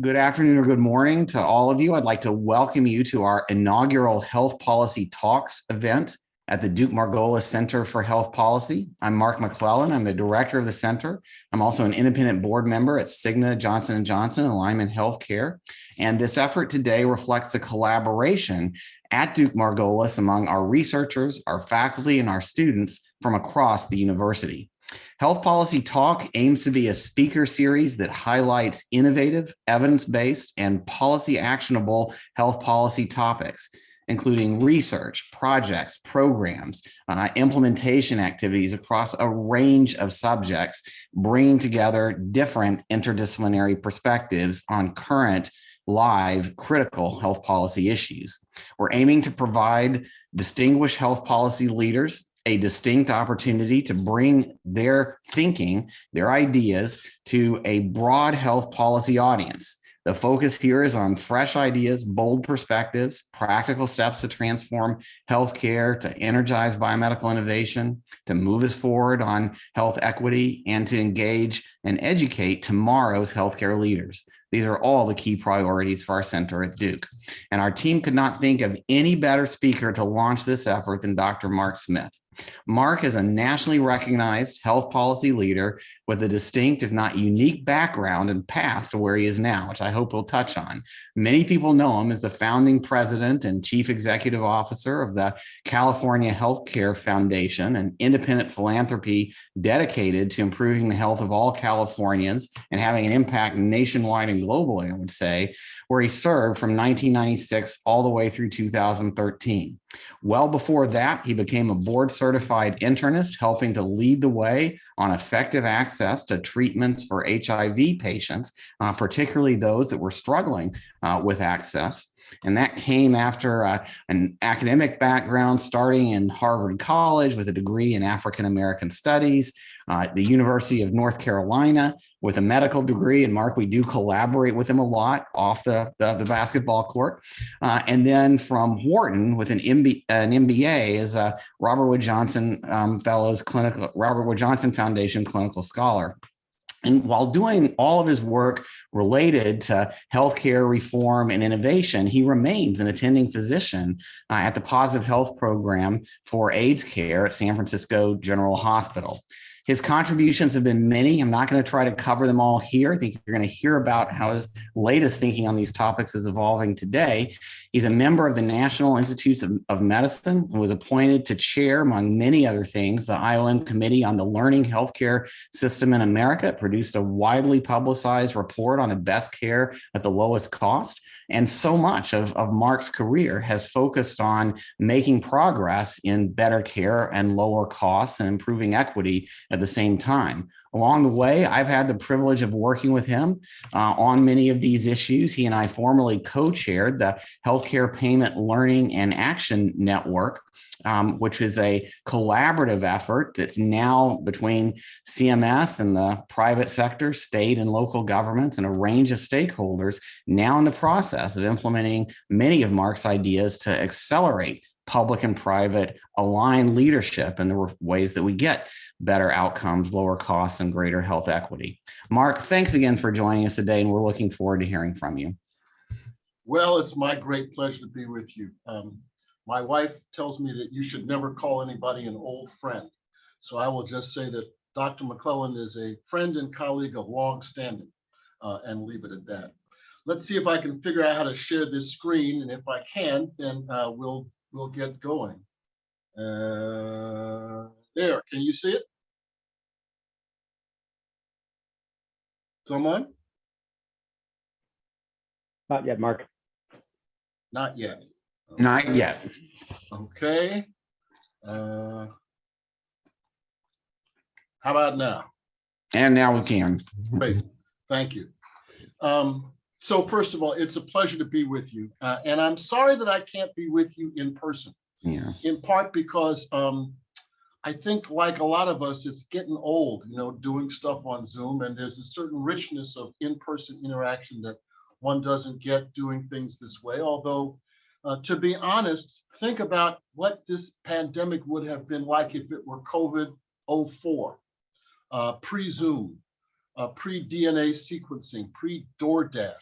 Good afternoon or good morning to all of you. I'd like to welcome you to our inaugural Health Policy Talks event at the Duke Margolis Center for Health Policy. I'm Mark Mcclellan. I'm the director of the center. I'm also an independent board member at Cigna, Johnson & Johnson, Alignment Healthcare. And this effort today reflects a collaboration at Duke Margolis among our researchers, our faculty, and our students from across the university. Health Policy Talk aims to be a speaker series that highlights innovative, evidence-based, and policy-actionable health policy topics, including research, projects, programs, implementation activities across a range of subjects, bringing together different interdisciplinary perspectives on current, live, critical health policy issues. We're aiming to provide distinguished health policy leaders a distinct opportunity to bring their thinking, their ideas to a broad health policy audience. The focus here is on fresh ideas, bold perspectives, practical steps to transform healthcare, to energize biomedical innovation, to move us forward on health equity, and to engage and educate tomorrow's healthcare leaders. These are all the key priorities for our center at Duke. And our team could not think of any better speaker to launch this effort than Dr. Mark Smith. Mark is a nationally recognized health policy leader with a distinct, if not unique, background and path to where he is now, which I hope we'll touch on. Many people know him as the founding president and chief executive officer of the California Healthcare Foundation, an independent philanthropy dedicated to improving the health of all Californians and having an impact nationwide and globally, I would say, where he served from 1996 all the way through 2013. Well before that, he became a board-certified internist, helping to lead the way on effective access to treatments for HIV patients, particularly those that were struggling with access. And that came after an academic background, starting in Harvard College with a degree in African American Studies, the University of North Carolina with a medical degree. And Mark, we do collaborate with him a lot off the basketball court. And then from Wharton with an MBA as a Robert Wood Johnson Robert Wood Johnson Foundation clinical scholar. And while doing all of his work related to healthcare reform and innovation, he remains an attending physician at the Positive Health Program for AIDS care at San Francisco General Hospital. His contributions have been many. I'm not going to try to cover them all here. I think you're going to hear about how his latest thinking on these topics is evolving today. He's a member of the National Institutes of Medicine and was appointed to chair, among many other things, the IOM Committee on the Learning Healthcare System in America. It produced a widely publicized report on the best care at the lowest cost. And so much of Mark's career has focused on making progress in better care and lower costs and improving equity at the same time. Along the way, I've had the privilege of working with him on many of these issues. He and I formerly co-chaired the Healthcare Payment Learning and Action Network, which is a collaborative effort that's now between CMS and the private sector, state and local governments, and a range of stakeholders now in the process of implementing many of Mark's ideas to accelerate public and private aligned leadership in the ways that we get better outcomes, lower costs, and greater health equity. Mark, thanks again for joining us today, and we're looking forward to hearing from you. Well, it's my great pleasure to be with you. My wife tells me that you should never call anybody an old friend. So I will just say that Dr. Mcclellan is a friend and colleague of long standing, and leave it at that. Let's see if I can figure out how to share this screen. And if I can, then we'll get going. There, can you see it? Someone? Not yet, Mark. Not yet. Okay. Not yet. Okay. How about now? And now we can. Great. Thank you. So first of all, it's a pleasure to be with you. And I'm sorry that I can't be with you in person. Yeah. In part because I think, like a lot of us, it's getting old, doing stuff on Zoom, and there's a certain richness of in-person interaction that one doesn't get doing things this way. Although, to be honest, think about what this pandemic would have been like if it were COVID 04, pre-Zoom, pre-DNA sequencing, pre-DoorDash.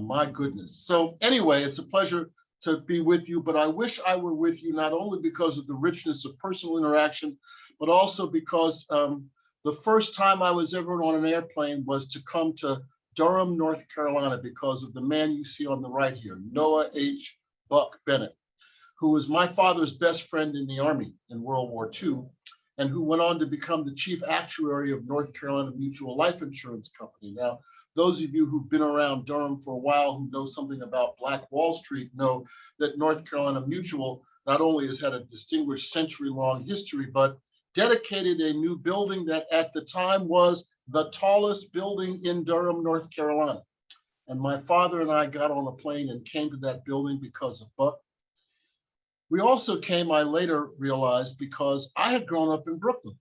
My goodness. So anyway, it's a pleasure to be with you, but I wish I were with you not only because of the richness of personal interaction, but also because the first time I was ever on an airplane was to come to Durham, North Carolina, because of the man you see on the right here, Noah H. Buck Bennett, who was my father's best friend in the Army in World War II, and who went on to become the chief actuary of North Carolina Mutual Life Insurance Company. Now, those of you who've been around Durham for a while, who know something about Black Wall Street, know that North Carolina Mutual not only has had a distinguished century-long history, but dedicated a new building that at the time was the tallest building in Durham, North Carolina. And my father and I got on a plane and came to that building because of Buck. We also came, I later realized, because I had grown up in Brooklyn,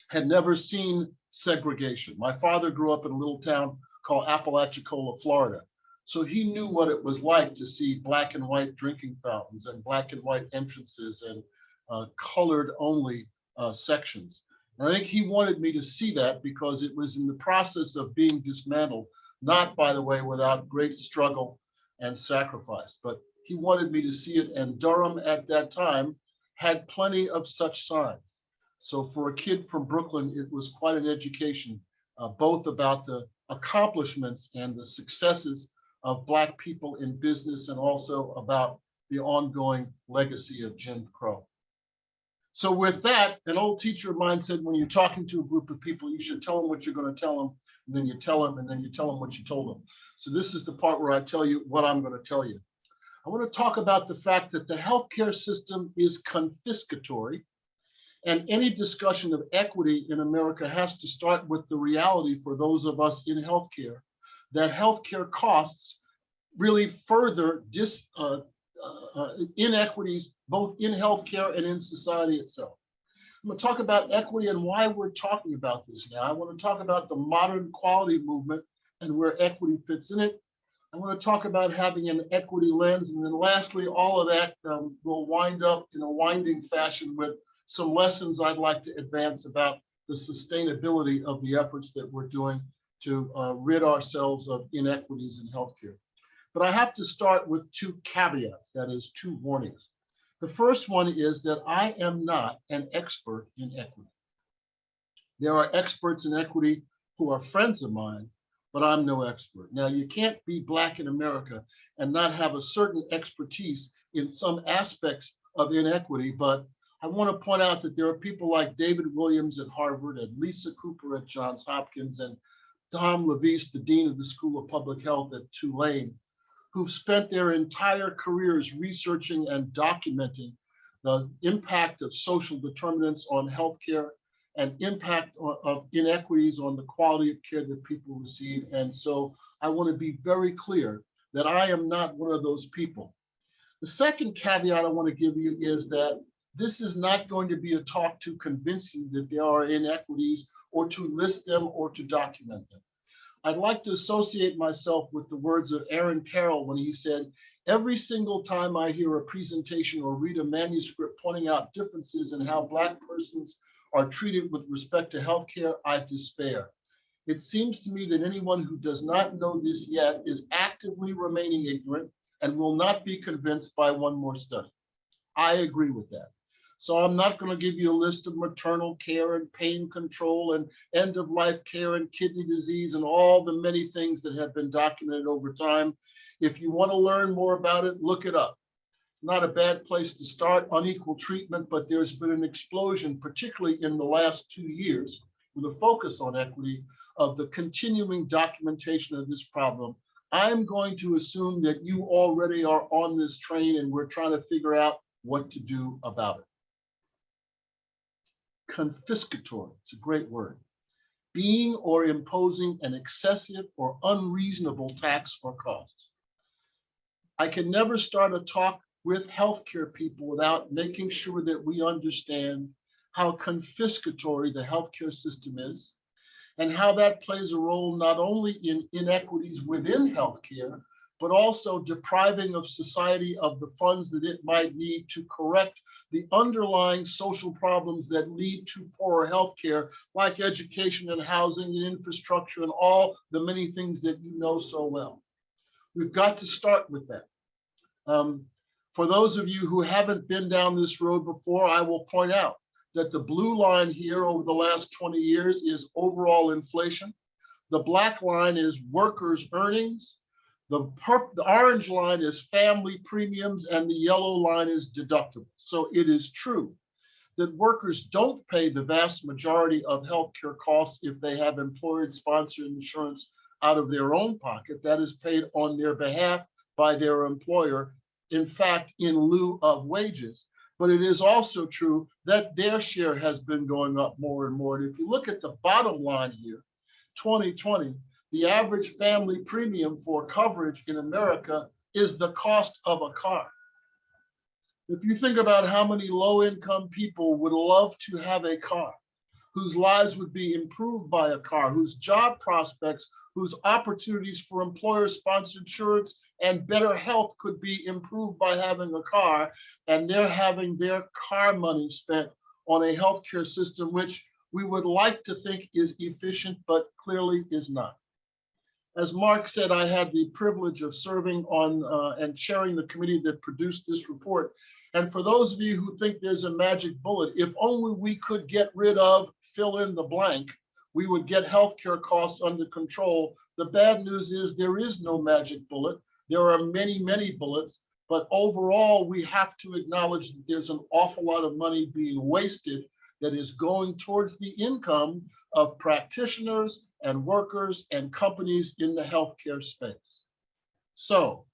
had never seen segregation. My father grew up in a little town called Apalachicola, Florida. So he knew what it was like to see black and white drinking fountains and black and white entrances and colored only sections. And I think he wanted me to see that because it was in the process of being dismantled, not, by the way, without great struggle and sacrifice, but he wanted me to see it. And Durham at that time had plenty of such signs. So for a kid from Brooklyn, it was quite an education, both about the accomplishments and the successes of Black people in business, and also about the ongoing legacy of Jim Crow. So with that, an old teacher of mine said, when you're talking to a group of people, you should tell them what you're going to tell them, and then you tell them, and then you tell them what you told them. So this is the part where I tell you what I'm going to tell you. I want to talk about the fact that the healthcare system is confiscatory, and any discussion of equity in America has to start with the reality for those of us in healthcare, that healthcare costs really further inequities, both in healthcare and in society itself. I'm going to talk about equity and why we're talking about this now. I want to talk about the modern quality movement and where equity fits in it. I want to talk about having an equity lens. And then lastly, all of that will wind up in a winding fashion with some lessons I'd like to advance about the sustainability of the efforts that we're doing to rid ourselves of inequities in healthcare. But I have to start with two caveats, that is, two warnings. The first one is that I am not an expert in equity. There are experts in equity who are friends of mine, but I'm no expert. Now, you can't be Black in America and not have a certain expertise in some aspects of inequity, but I want to point out that there are people like David Williams at Harvard and Lisa Cooper at Johns Hopkins and Tom Levis, the Dean of the School of Public Health at Tulane, who've spent their entire careers researching and documenting the impact of social determinants on healthcare and impact of inequities on the quality of care that people receive. And so I want to be very clear that I am not one of those people. The second caveat I want to give you is that this is not going to be a talk to convince you that there are inequities or to list them or to document them. I'd like to associate myself with the words of Aaron Carroll when he said, every single time I hear a presentation or read a manuscript pointing out differences in how Black persons are treated with respect to healthcare, I despair. It seems to me that anyone who does not know this yet is actively remaining ignorant and will not be convinced by one more study. I agree with that. So I'm not going to give you a list of maternal care and pain control and end-of-life care and kidney disease and all the many things that have been documented over time. If you want to learn more about it, look it up. Not a bad place to start, unequal treatment, but there's been an explosion, particularly in the last 2 years, with a focus on equity, of the continuing documentation of this problem. I'm going to assume that you already are on this train and we're trying to figure out what to do about it. Confiscatory, it's a great word. Being or imposing an excessive or unreasonable tax or cost. I can never start a talk with healthcare people without making sure that we understand how confiscatory the healthcare system is and how that plays a role not only in inequities within healthcare, but also depriving of society of the funds that it might need to correct the underlying social problems that lead to poorer healthcare, like education and housing and infrastructure and all the many things that you know so well. We've got to start with that. For those of you who haven't been down this road before, I will point out that the blue line here over the last 20 years is overall inflation. The black line is workers' earnings. The orange line is family premiums, and the yellow line is deductibles. So it is true that workers don't pay the vast majority of healthcare costs if they have employer-sponsored insurance out of their own pocket. That is paid on their behalf by their employer, in fact, in lieu of wages. But it is also true that their share has been going up more and more. And if you look at the bottom line here, 2020, the average family premium for coverage in America is the cost of a car. If you think about how many low-income people would love to have a car, whose lives would be improved by a car, whose job prospects, whose opportunities for employer-sponsored insurance and better health could be improved by having a car, and they're having their car money spent on a healthcare system which we would like to think is efficient, but clearly is not. As Mark said, I had the privilege of serving on and chairing the committee that produced this report. And for those of you who think there's a magic bullet, if only we could get rid of fill in the blank, we would get healthcare costs under control. The bad news is there is no magic bullet. There are many, many bullets, but overall, we have to acknowledge that there's an awful lot of money being wasted that is going towards the income of practitioners and workers and companies in the healthcare space. So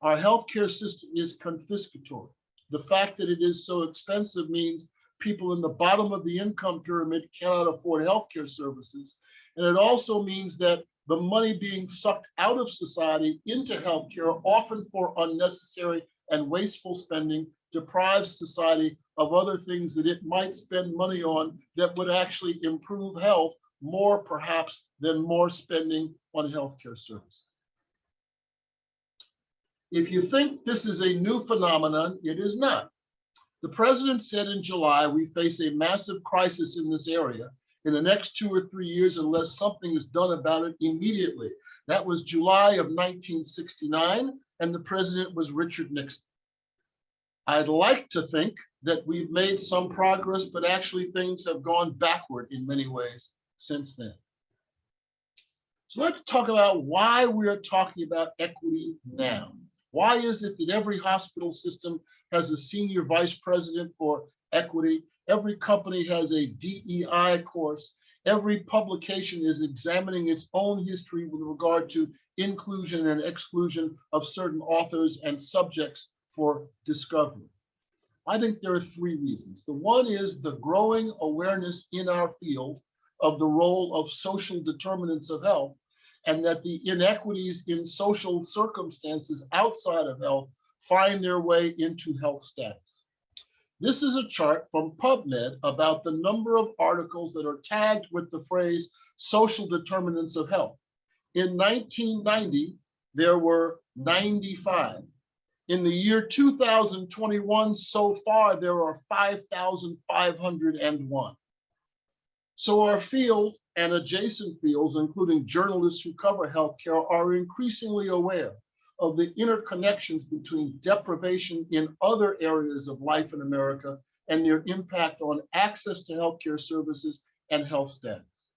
our healthcare system is confiscatory. The fact that it is so expensive means people in the bottom of the income pyramid cannot afford healthcare services. And it also means that the money being sucked out of society into healthcare, often for unnecessary and wasteful spending, deprives society of other things that it might spend money on that would actually improve health more perhaps than more spending on healthcare services. If you think this is a new phenomenon, it is not. The president said in July, we face a massive crisis in this area in the next 2 or 3 years unless something is done about it immediately. That was July of 1969, and the president was Richard Nixon. I'd like to think that we've made some progress, but actually things have gone backward in many ways since then. So let's talk about why we're talking about equity now. Why is it that every hospital system has a senior vice president for equity? Every company has a DEI course. Every publication is examining its own history with regard to inclusion and exclusion of certain authors and subjects for discovery. I think there are 3 reasons. The one is the growing awareness in our field of the role of social determinants of health, and that the inequities in social circumstances outside of health find their way into health status. This is a chart from PubMed about the number of articles that are tagged with the phrase social determinants of health. In 1990, there were 95. In the year 2021, so far, there are 5,501. So our field and adjacent fields, including journalists who cover healthcare, are increasingly aware of the interconnections between deprivation in other areas of life in America and their impact on access to healthcare services and health status.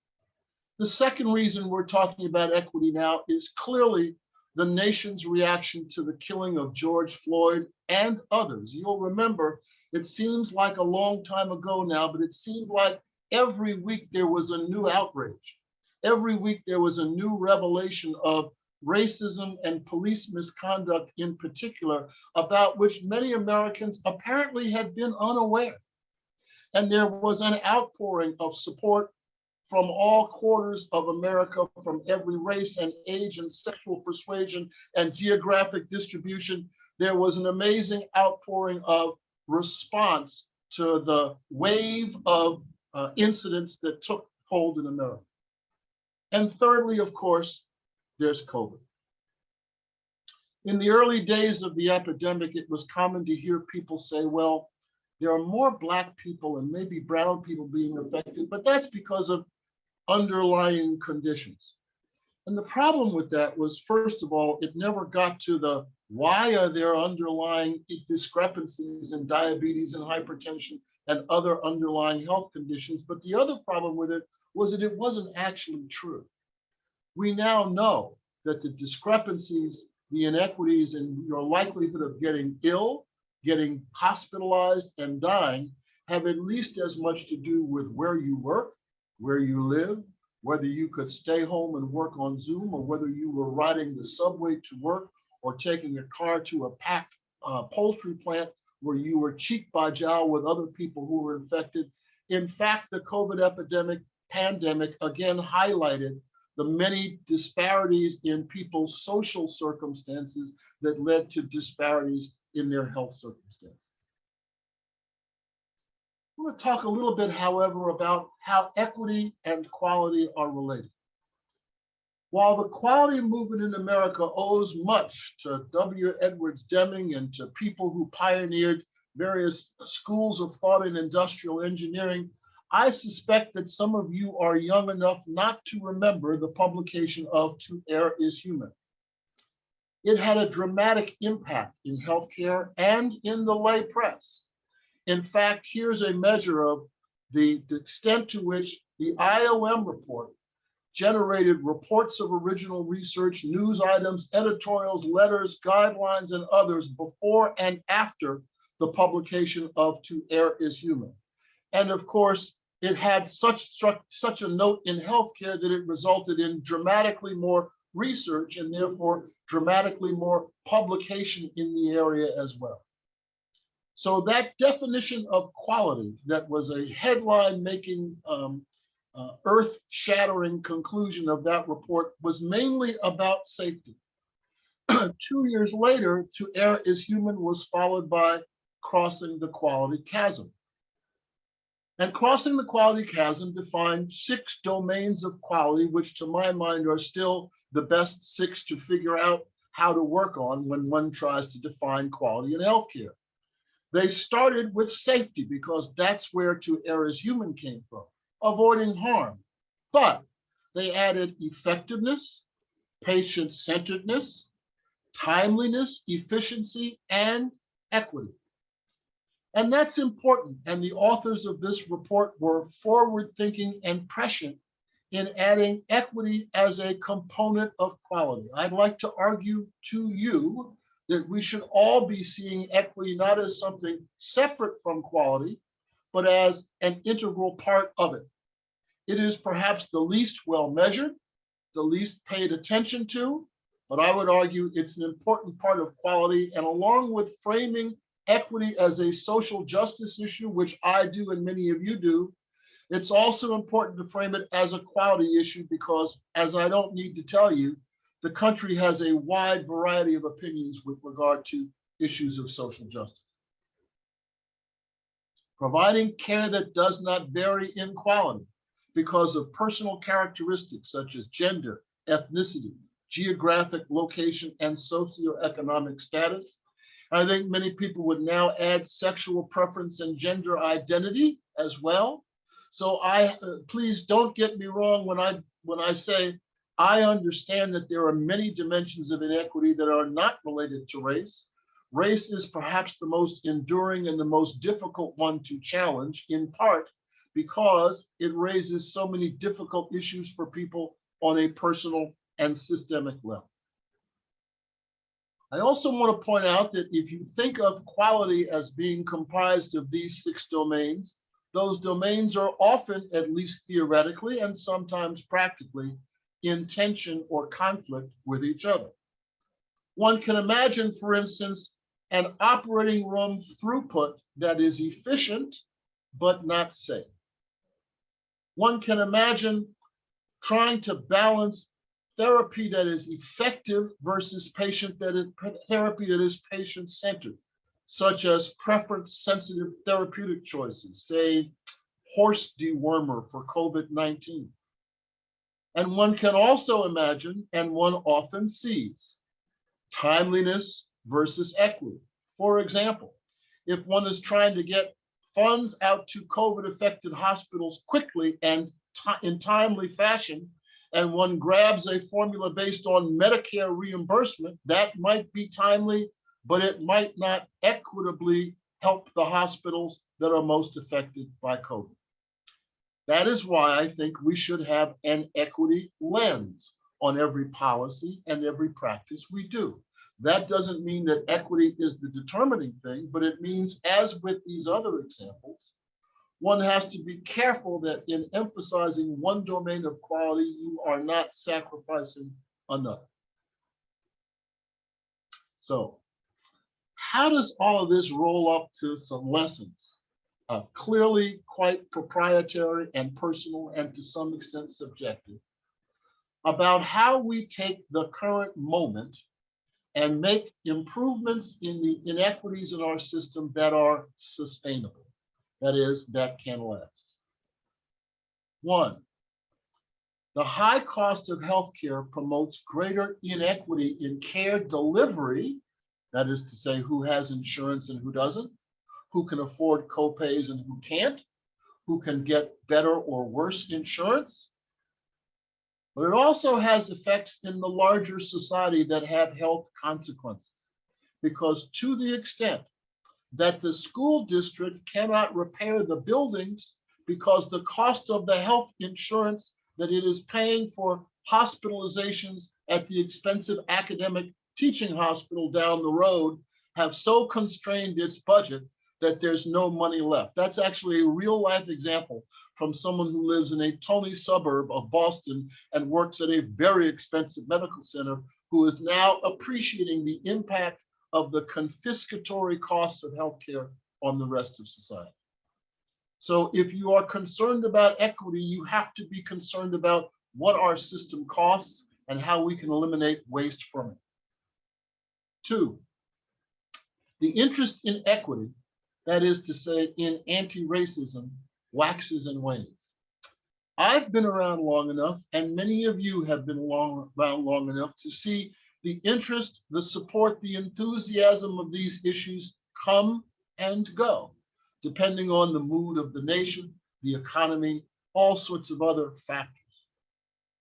The second reason we're talking about equity now is clearly the nation's reaction to the killing of George Floyd and others. You'll remember, it seems like a long time ago now, but it seemed like every week there was a new outrage. Every week there was a new revelation of racism and police misconduct in particular, about which many Americans apparently had been unaware. And there was an outpouring of support from all quarters of America, from every race and age and sexual persuasion and geographic distribution. There was an amazing outpouring of response to the wave of incidents that took hold in America. And thirdly, of course, there's COVID. In the early days of the epidemic, it was common to hear people say, well, there are more Black people and maybe brown people being affected, but that's because of underlying conditions. And the problem with that was, first of all, it never got to the why are there underlying discrepancies in diabetes and hypertension and other underlying health conditions. But the other problem with it was that it wasn't actually true. We now know that the discrepancies, the inequities in your likelihood of getting ill, getting hospitalized, and dying have at least as much to do with where you work, where you live, whether you could stay home and work on Zoom, or whether you were riding the subway to work or taking a car to a packed poultry plant where you were cheek by jowl with other people who were infected. In fact, the COVID pandemic again highlighted the many disparities in people's social circumstances that led to disparities in their health circumstances. I want to talk a little bit, however, about how equity and quality are related. While the quality movement in America owes much to W. Edwards Deming and to people who pioneered various schools of thought in industrial engineering, I suspect that some of you are young enough not to remember the publication of To Err is Human. It had a dramatic impact in healthcare and in the lay press. In fact, here's a measure of the extent to which the IOM report generated reports of original research, news items, editorials, letters, guidelines, and others before and after the publication of To Err is Human. And of course, it had such a note in healthcare that it resulted in dramatically more research and therefore dramatically more publication in the area as well. So that definition of quality that was a headline-making, earth-shattering conclusion of that report was mainly about safety. 2 years later, To Err is Human was followed by Crossing the Quality Chasm. And Crossing the Quality Chasm defined 6 domains of quality, which to my mind are still the best 6 to figure out how to work on when one tries to define quality in healthcare. They started with safety because that's where To Err is Human came from, avoiding harm. But they added effectiveness, patient-centeredness, timeliness, efficiency, and equity. And that's important. And the authors of this report were forward-thinking and prescient in adding equity as a component of quality. I'd like to argue to you that we should all be seeing equity not as something separate from quality, but as an integral part of it. It is perhaps the least well measured, the least paid attention to, but I would argue it's an important part of quality. And along with framing equity as a social justice issue, which I do and many of you do, it's also important to frame it as a quality issue because, as I don't need to tell you, the country has a wide variety of opinions with regard to issues of social justice. Providing care that does not vary in quality because of personal characteristics such as gender, ethnicity, geographic location, and socioeconomic status. I think many people would now add sexual preference and gender identity as well. So please don't get me wrong when I say I understand that there are many dimensions of inequity that are not related to race. Race is perhaps the most enduring and the most difficult one to challenge, in part because it raises so many difficult issues for people on a personal and systemic level. I also want to point out that if you think of quality as being comprised of these 6 domains, those domains are often, at least theoretically and sometimes practically, in tension or conflict with each other. One can imagine, for instance, an operating room throughput that is efficient but not safe. One can imagine trying to balance therapy that is effective versus therapy that is patient-centered, such as preference-sensitive therapeutic choices, say horse dewormer for COVID-19. And one can also imagine, and one often sees, timeliness versus equity. For example, if one is trying to get funds out to COVID-affected hospitals quickly and in timely fashion, and one grabs a formula based on Medicare reimbursement, that might be timely, but it might not equitably help the hospitals that are most affected by COVID. That is why I think we should have an equity lens on every policy and every practice we do. That doesn't mean that equity is the determining thing, but it means, as with these other examples, one has to be careful that in emphasizing one domain of quality, you are not sacrificing another. So, how does all of this roll up to some lessons? Clearly quite proprietary and personal, and to some extent subjective, about how we take the current moment and make improvements in the inequities in our system that are sustainable. That is, that can last. One, the high cost of healthcare promotes greater inequity in care delivery. That is to say, who has insurance and who doesn't, who can afford copays and who can't, who can get better or worse insurance. But it also has effects in the larger society that have health consequences. Because to the extent that the school district cannot repair the buildings because the cost of the health insurance that it is paying for hospitalizations at the expensive academic teaching hospital down the road have so constrained its budget that there's no money left. That's actually a real life example from someone who lives in a tony suburb of Boston and works at a very expensive medical center, who is now appreciating the impact of the confiscatory costs of healthcare on the rest of society. So if you are concerned about equity, you have to be concerned about what our system costs and how we can eliminate waste from it. Two, the interest in equity, that is to say, in anti-racism, waxes and wanes. I've been around long enough, and many of you have been around long enough to see the interest, the support, the enthusiasm of these issues come and go, depending on the mood of the nation, the economy, all sorts of other factors.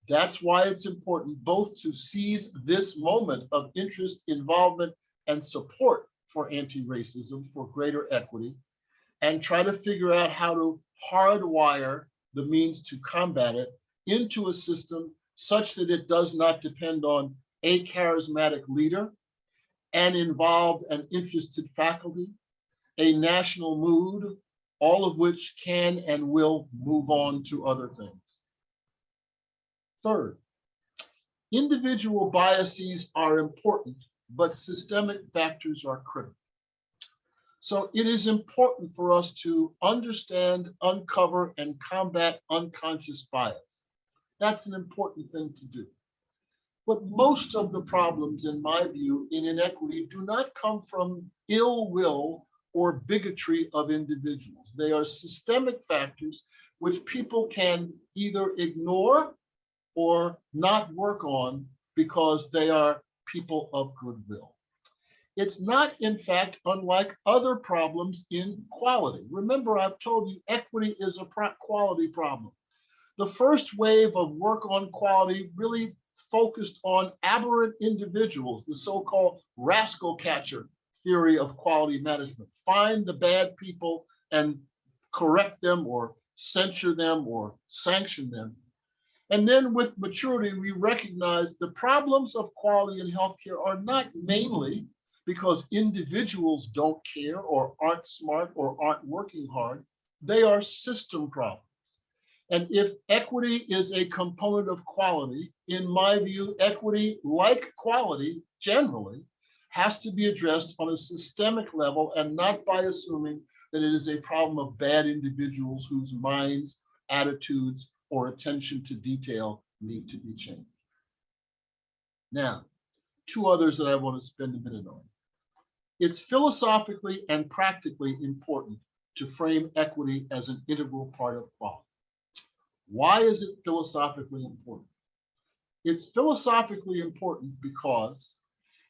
That's why it's important both to seize this moment of interest, involvement, and support for anti-racism, for greater equity, and try to figure out how to hardwire the means to combat it into a system such that it does not depend on a charismatic leader, an involved and interested faculty, a national mood, all of which can and will move on to other things. Third, individual biases are important, but systemic factors are critical. So it is important for us to understand, uncover, and combat unconscious bias. That's an important thing to do. But most of the problems, in my view, in inequity do not come from ill will or bigotry of individuals. They are systemic factors which people can either ignore or not work on because they are people of goodwill. It's not, in fact, unlike other problems in quality. Remember, I've told you equity is a quality problem. The first wave of work on quality really focused on aberrant individuals, the so-called rascal catcher theory of quality management. Find the bad people and correct them or censure them or sanction them. And then with maturity, we recognize the problems of quality in healthcare are not mainly because individuals don't care or aren't smart or aren't working hard. They are system problems. And if equity is a component of quality, in my view, equity, like quality generally, has to be addressed on a systemic level and not by assuming that it is a problem of bad individuals whose minds, attitudes, or attention to detail need to be changed. Now, two others that I want to spend a minute on. It's philosophically and practically important to frame equity as an integral part of quality. Why is it philosophically important? It's philosophically important because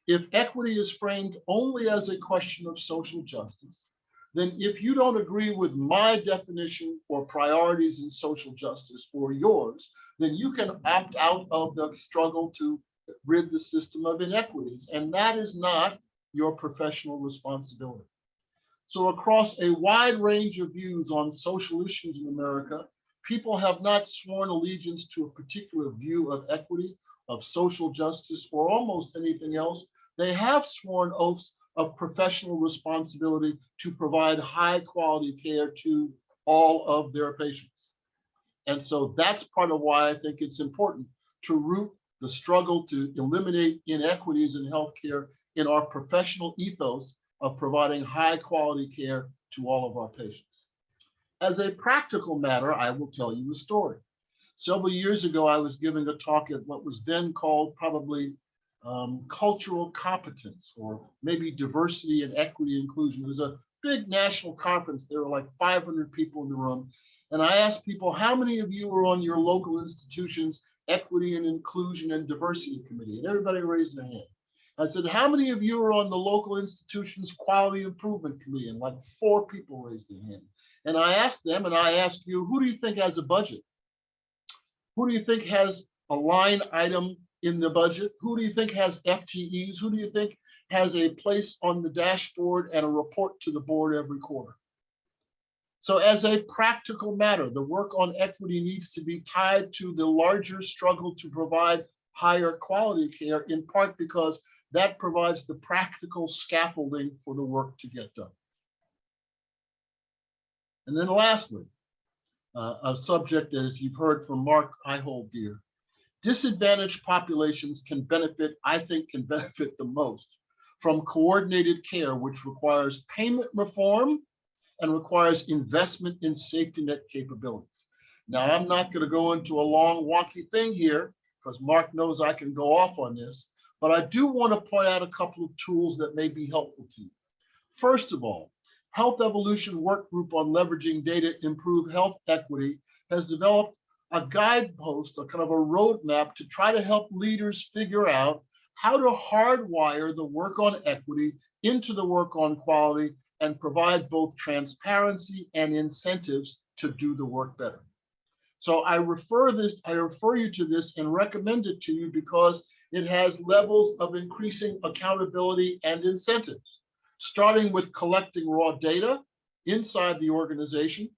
if equity is framed only as a question of social justice, then if you don't agree with my definition or priorities in social justice or yours, then you can opt out of the struggle to rid the system of inequities. And that is not your professional responsibility. So across a wide range of views on social issues in America, people have not sworn allegiance to a particular view of equity, of social justice, or almost anything else. They have sworn oaths of professional responsibility to provide high quality care to all of their patients. And so that's part of why I think it's important to root the struggle to eliminate inequities in healthcare in our professional ethos of providing high quality care to all of our patients. As a practical matter, I will tell you a story. Several years ago, I was giving a talk at what was then called probably cultural competence, or maybe diversity and equity inclusion. It was a big national conference. There were like 500 people in the room. And I asked people, how many of you were on your local institution's equity and inclusion and diversity committee? And everybody raised their hand. I said, how many of you are on the local institution's quality improvement committee? And like 4 people raised their hand. And I asked them, and I asked you, who do you think has a budget? Who do you think has a line item in the budget? Who do you think has FTEs? Who do you think has a place on the dashboard and a report to the board every quarter? So as a practical matter, the work on equity needs to be tied to the larger struggle to provide higher quality care, in part because that provides the practical scaffolding for the work to get done. And then lastly, a subject that, as you've heard from Mark, I hold dear. Disadvantaged populations can benefit, I think, can benefit the most from coordinated care, which requires payment reform and requires investment in safety net capabilities. Now, I'm not going to go into a long, wonky thing here because Mark knows I can go off on this, but I do want to point out a couple of tools that may be helpful to you. First of all, Health Evolution Work Group on Leveraging Data to Improve Health Equity has developed a guidepost, a kind of a roadmap to try to help leaders figure out how to hardwire the work on equity into the work on quality and provide both transparency and incentives to do the work better. So I refer you to this and recommend it to you because it has levels of increasing accountability and incentives, starting with collecting raw data inside the organization,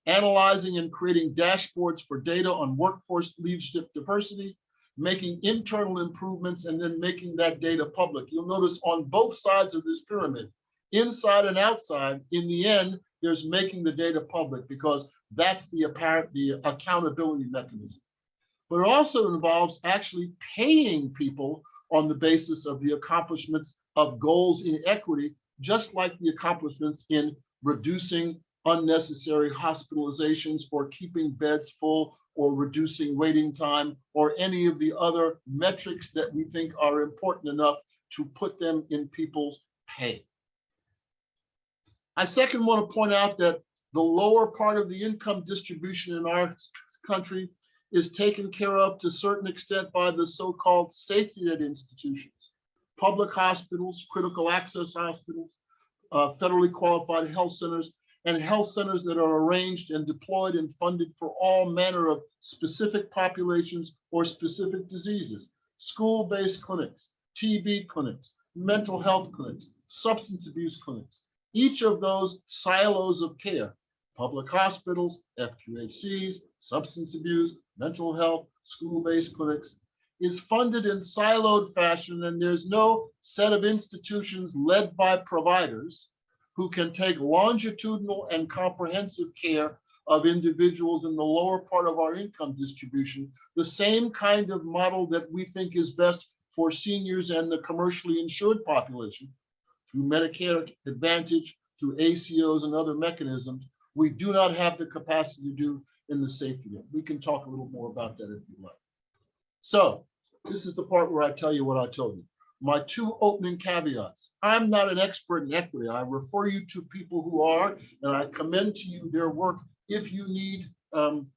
analyzing and creating dashboards for data on workforce leadership diversity, making internal improvements, and then making that data public. You'll notice on both sides of this pyramid, inside and outside, in the end, there's making the data public because that's the accountability mechanism. But it also involves actually paying people on the basis of the accomplishments of goals in equity, just like the accomplishments in reducing unnecessary hospitalizations or keeping beds full or reducing waiting time or any of the other metrics that we think are important enough to put them in people's pay. I second want to point out that the lower part of the income distribution in our country is taken care of to a certain extent by the so-called safety net institutions, public hospitals, critical access hospitals, federally qualified health centers, and health centers that are arranged and deployed and funded for all manner of specific populations or specific diseases, school-based clinics, TB clinics, mental health clinics, substance abuse clinics. Each of those silos of care, public hospitals, FQHCs, substance abuse, mental health, school-based clinics, is funded in siloed fashion, and there's no set of institutions led by providers who can take longitudinal and comprehensive care of individuals in the lower part of our income distribution, the same kind of model that we think is best for seniors and the commercially insured population through Medicare Advantage, through ACOs and other mechanisms. We do not have the capacity to do in the safety net. We can talk a little more about that if you like. So this is the part where I tell you what I told you. My 2 opening caveats. I'm not an expert in equity. I refer you to people who are, and I commend to you their work if you need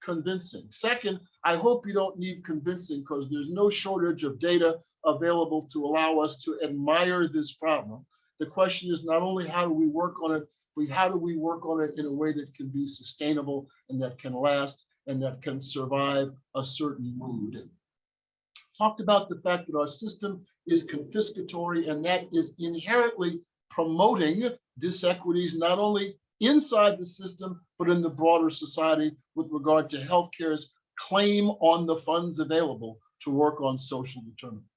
convincing. Second, I hope you don't need convincing because there's no shortage of data available to allow us to admire this problem. The question is not only how do we work on it, how do we work on it in a way that can be sustainable and that can last and that can survive a certain mood. Talked about the fact that our system is confiscatory, and that is inherently promoting disequities, not only inside the system, but in the broader society with regard to healthcare's claim on the funds available to work on social determinants.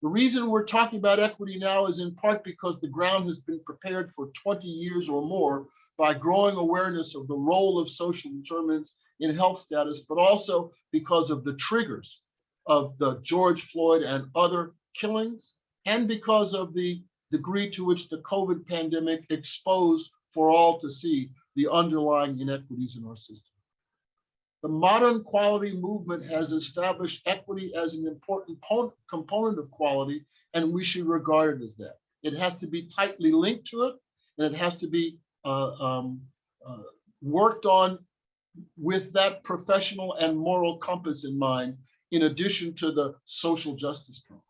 The reason we're talking about equity now is in part because the ground has been prepared for 20 years or more by growing awareness of the role of social determinants in health status, but also because of the triggers of the George Floyd and other killings, and because of the degree to which the COVID pandemic exposed for all to see the underlying inequities in our system. The modern quality movement has established equity as an important component of quality, and we should regard it as that. It has to be tightly linked to it, and it has to be worked on with that professional and moral compass in mind, in addition to the social justice compass.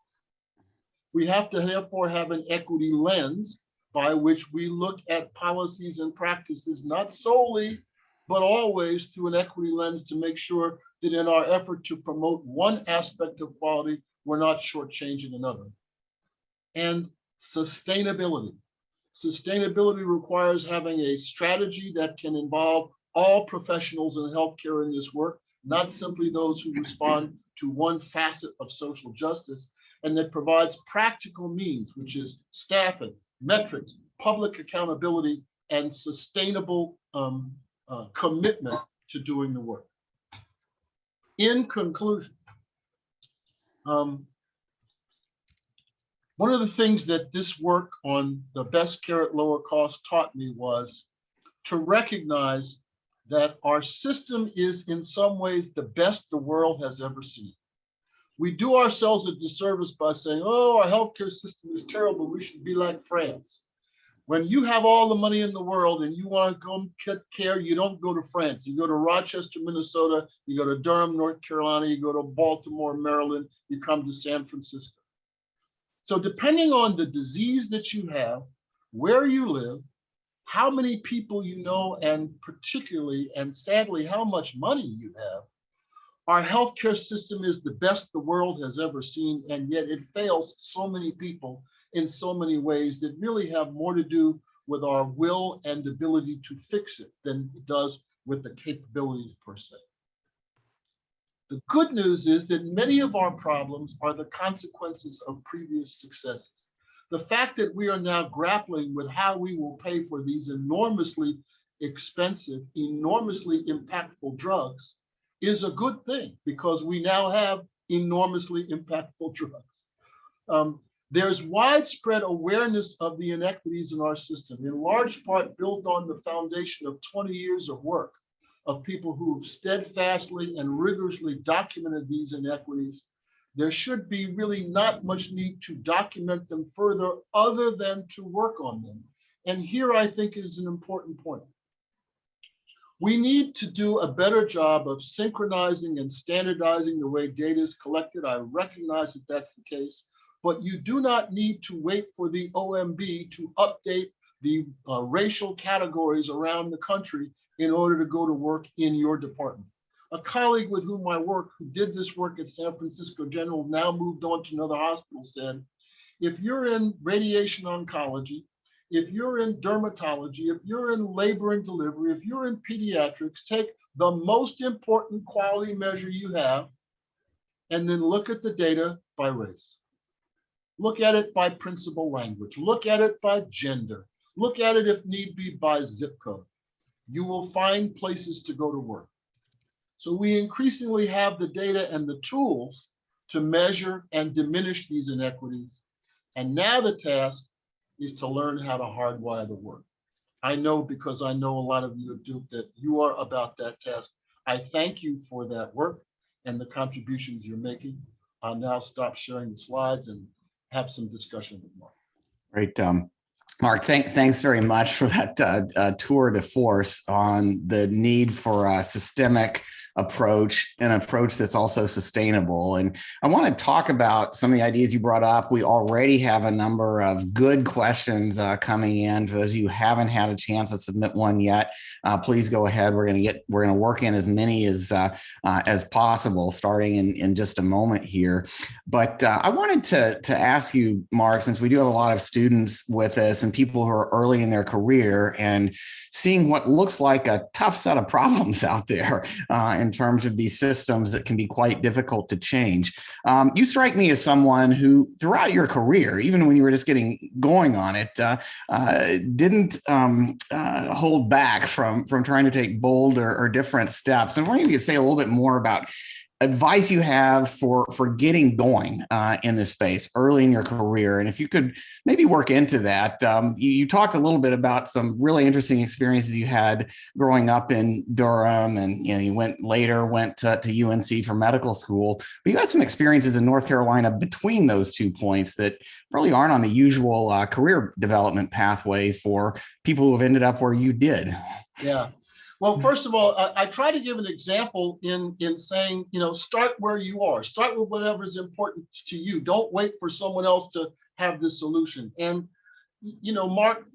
We have to therefore have an equity lens by which we look at policies and practices, not solely, but always through an equity lens, to make sure that in our effort to promote one aspect of quality, we're not shortchanging another. And sustainability. Sustainability requires having a strategy that can involve all professionals in healthcare in this work, not simply those who respond to one facet of social justice, and that provides practical means, which is staffing, metrics, public accountability, and sustainable commitment to doing the work. In conclusion, one of the things that this work on the best care at lower cost taught me was to recognize that our system is in some ways the best the world has ever seen. We do ourselves a disservice by saying, oh, our healthcare system is terrible, we should be like France. When you have all the money in the world and you want to go get care, you don't go to France. You go to Rochester, Minnesota, you go to Durham, North Carolina, you go to Baltimore, Maryland, you come to San Francisco. So depending on the disease that you have, where you live, how many people you know, and particularly and sadly, how much money you have, our healthcare system is the best the world has ever seen, and yet it fails so many people in so many ways that really have more to do with our will and ability to fix it than it does with the capabilities per se. The good news is that many of our problems are the consequences of previous successes. The fact that we are now grappling with how we will pay for these enormously expensive, enormously impactful drugs is a good thing, because we now have enormously impactful drugs. There's widespread awareness of the inequities in our system, in large part built on the foundation of 20 years of work of people who have steadfastly and rigorously documented these inequities. There should be really not much need to document them further other than to work on them. And here I think is an important point. We need to do a better job of synchronizing and standardizing the way data is collected. I recognize that that's the case, but you do not need to wait for the OMB to update the racial categories around the country in order to go to work in your department. A colleague with whom I work, who did this work at San Francisco General, now moved on to another hospital, said, if you're in radiation oncology, if you're in dermatology, if you're in labor and delivery, if you're in pediatrics, take the most important quality measure you have and then look at the data by race. Look at it by principal language. Look at it by gender. Look at it, if need be, by zip code. You will find places to go to work. So we increasingly have the data and the tools to measure and diminish these inequities. And now the task is to learn how to hardwire the work. I know, because I know a lot of you at Duke, that you are about that task. I thank you for that work and the contributions you're making. I'll now stop sharing the slides and have some discussion with Mark. Great. Mark, thanks very much for that tour de force on the need for systemic approach, an approach that's also sustainable. And I want to talk about some of the ideas you brought up. We already have a number of good questions coming in. For those of you who haven't had a chance to submit one yet, please go ahead. We're going to work in as many as possible, starting in just a moment here. But I wanted to ask you, Mark, since we do have a lot of students with us and people who are early in their career and seeing what looks like a tough set of problems out there in terms of these systems that can be quite difficult to change. You strike me as someone who, throughout your career, even when you were just getting going on it, didn't hold back from trying to take bold or different steps. And I wonder if you could say a little bit more about advice you have for getting going in this space early in your career. And if you could maybe work into that. You talked a little bit about some really interesting experiences you had growing up in Durham, and you went to UNC for medical school, but you had some experiences in North Carolina between those 2 points that really aren't on the usual career development pathway for people who have ended up where you did. Yeah. Well, first of all, I try to give an example in saying, start where you are. Start with whatever is important to you. Don't wait for someone else to have the solution. And Mark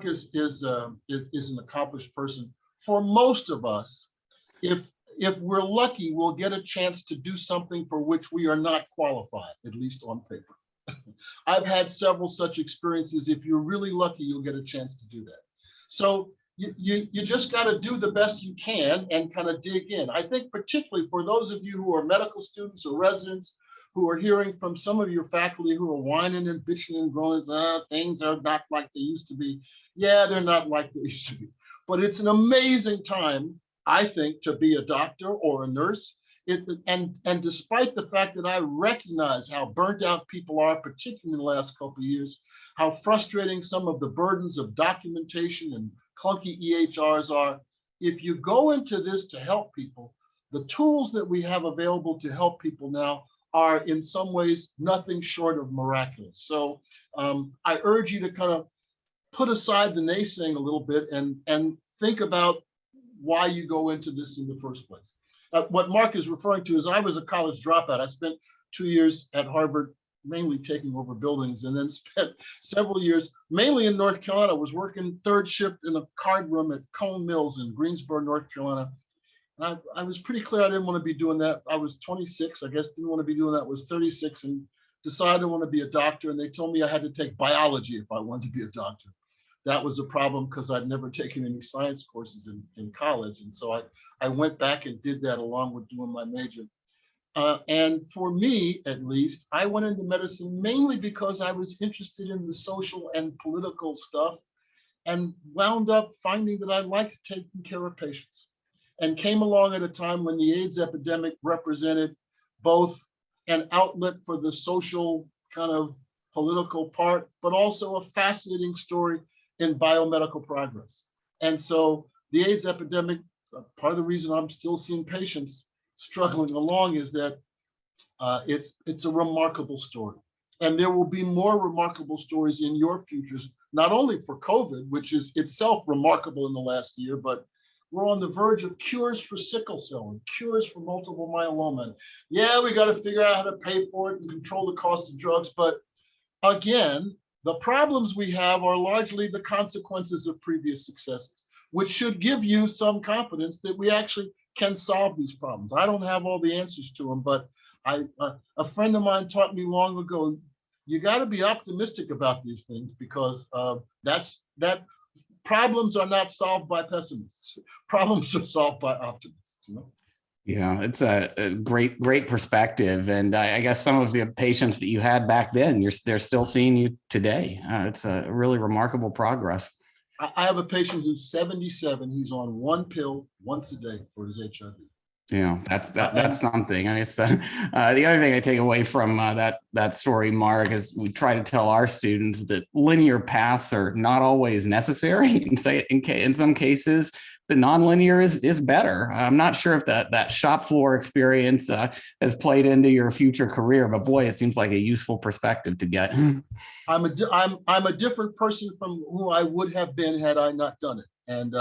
is an accomplished person. For most of us, if we're lucky, we'll get a chance to do something for which we are not qualified, at least on paper. I've had several such experiences. If you're really lucky, you'll get a chance to do that. So you just got to do the best you can and kind of dig in. I think particularly for those of you who are medical students or residents who are hearing from some of your faculty who are whining and bitching and groaning, things are not like they used to be. Yeah, they're not like they used to be. But it's an amazing time, I think, to be a doctor or a nurse. And despite the fact that I recognize how burnt out people are, particularly in the last couple of years, how frustrating some of the burdens of documentation and clunky EHRs are, if you go into this to help people, the tools that we have available to help people now are in some ways nothing short of miraculous. So I urge you to kind of put aside the naysaying a little bit and think about why you go into this in the first place. What Mark is referring to is I was a college dropout. I spent 2 years at Harvard, mainly taking over buildings, and then spent several years, mainly in North Carolina. I was working third shift in a card room at Cone Mills in Greensboro, North Carolina. And I was pretty clear I didn't want to be doing that. I was 26, I guess, didn't want to be doing that. I was 36 and decided I want to be a doctor. And they told me I had to take biology if I wanted to be a doctor. That was a problem because I'd never taken any science courses in college. And so I went back and did that along with doing my major. And for me, at least, I went into medicine mainly because I was interested in the social and political stuff and wound up finding that I liked taking care of patients, and came along at a time when the AIDS epidemic represented both an outlet for the social kind of political part, but also a fascinating story in biomedical progress. And so the AIDS epidemic, part of the reason I'm still seeing patients struggling along is that it's a remarkable story. And there will be more remarkable stories in your futures, not only for COVID, which is itself remarkable in the last year, but we're on the verge of cures for sickle cell and cures for multiple myeloma. And yeah, we got to figure out how to pay for it and control the cost of drugs. But again, the problems we have are largely the consequences of previous successes, which should give you some confidence that we actually can solve these problems. I don't have all the answers to them, but a friend of mine taught me long ago, you got to be optimistic about these things because that problems are not solved by pessimists. Problems are solved by optimists, you know? Yeah, it's a great perspective. And I guess some of the patients that you had back then, they're still seeing you today. It's a really remarkable progress. I have a patient who's 77. He's on one pill once a day for his HIV. Yeah, that's something. I mean, it's the other thing I take away from that story, Mark, is we try to tell our students that linear paths are not always necessary. And say in some cases, the nonlinear is better. I'm not sure if that shop floor experience has played into your future career, but boy, it seems like a useful perspective to get. I'm a different person from who I would have been had I not done it. And